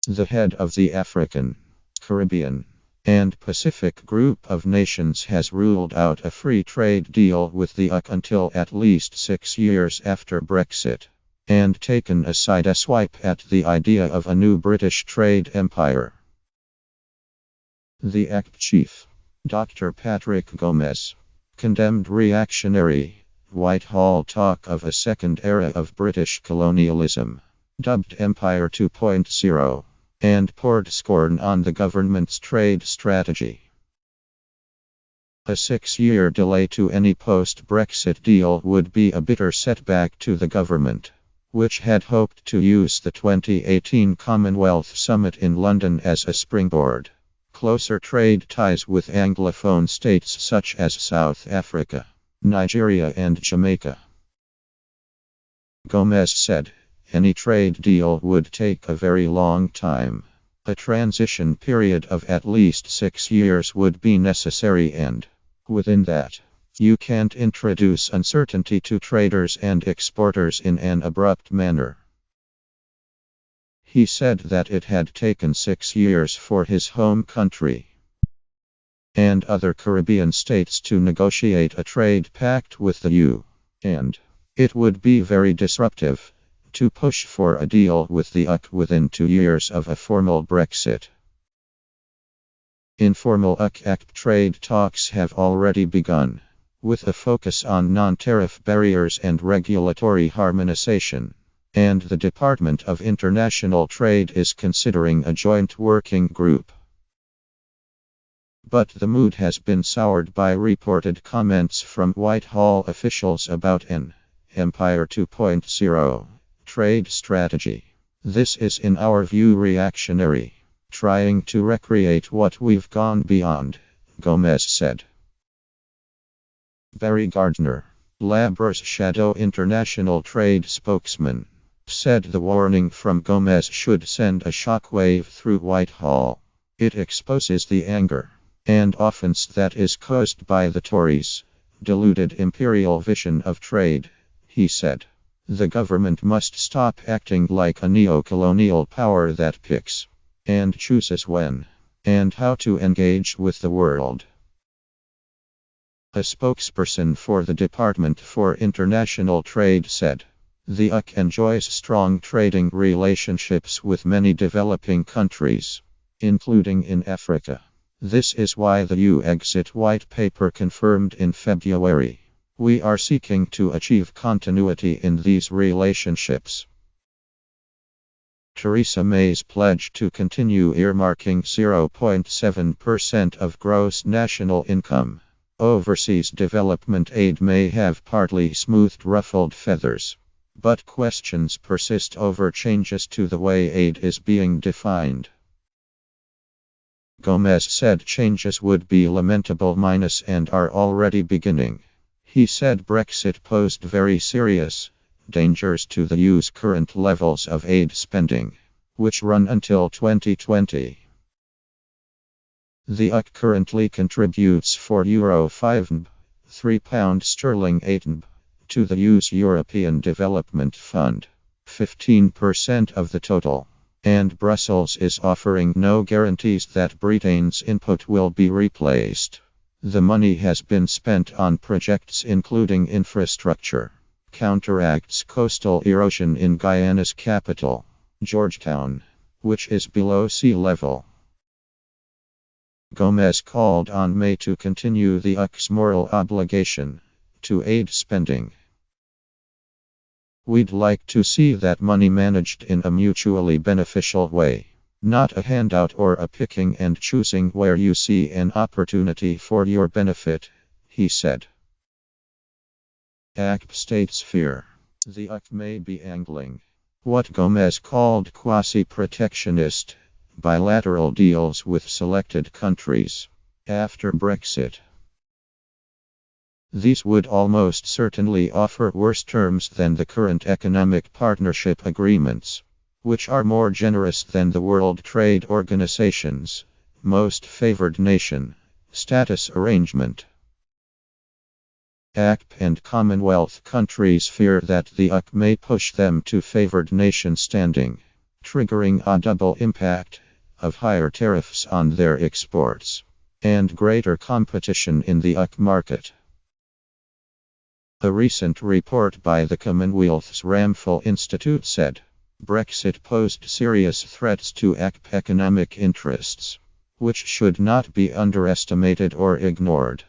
The head of the African, Caribbean, and Pacific group of nations has ruled out a free trade deal with the UK until at least 6 years after Brexit, and taken a swipe at the idea of a new British trade empire. The ACT chief, Dr. Patrick Gomes, condemned reactionary, Whitehall talk of a second era of British colonialism, dubbed Empire 2.0, and poured scorn on the government's trade strategy. A 6-year delay to any post-Brexit deal would be a bitter setback to the government, which had hoped to use the 2018 Commonwealth Summit in London as a springboard. Closer trade ties with Anglophone states such as South Africa, Nigeria, and Jamaica. Gomes said, any trade deal would take a very long time. A transition period of at least 6 years would be necessary, and within that, you can't introduce uncertainty to traders and exporters in an abrupt manner. He said that it had taken 6 years for his home country and other Caribbean states to negotiate a trade pact with the EU, and it would be very disruptive to push for a deal with the UK within 2 years of a formal Brexit. Informal UK-ACT trade talks have already begun, with a focus on non-tariff barriers and regulatory harmonization, and the Department of International Trade is considering a joint working group. But the mood has been soured by reported comments from Whitehall officials about an Empire 2.0 trade strategy. This is, in our view, reactionary, trying to recreate what we've gone beyond, Gomes said. Barry Gardner, Labour's shadow international trade spokesman, said the warning from Gomes should send a shockwave through Whitehall. It exposes the anger and offense that is caused by the Tories' deluded imperial vision of trade, he said. The government must stop acting like a neo-colonial power that picks and chooses when and how to engage with the world. A spokesperson for the Department for International Trade said, the UK enjoys strong trading relationships with many developing countries, including in Africa. This is why the EU exit white paper confirmed in February. We are seeking to achieve continuity in these relationships. Theresa May's pledge to continue earmarking 0.7% of gross national income overseas development aid may have partly smoothed ruffled feathers, but questions persist over changes to the way aid is being defined. Gomes said changes would be lamentable and are already beginning. He said Brexit posed very serious dangers to the EU's current levels of aid spending, which run until 2020. The UK currently contributes €4.5 £3 to the EU's European Development Fund, 15% of the total, and Brussels is offering no guarantees that Britain's input will be replaced. The money has been spent on projects including infrastructure, counteracts coastal erosion in Guyana's capital, Georgetown, which is below sea level. Gomes called on May to continue the UK's moral obligation to aid spending. We'd like to see that money managed in a mutually beneficial way, not a handout or a picking and choosing where you see an opportunity for your benefit, he said. ACT states fear the UK may be angling what Gomes called quasi-protectionist bilateral deals with selected countries after Brexit. These would almost certainly offer worse terms than the current economic partnership agreements, which are more generous than the World Trade Organization's most favored nation status arrangement. ACP and Commonwealth countries fear that the UK may push them to favored nation standing, triggering a double impact of higher tariffs on their exports and greater competition in the UK market. A recent report by the Commonwealth's Ramphal Institute said Brexit posed serious threats to UK economic interests, which should not be underestimated or ignored.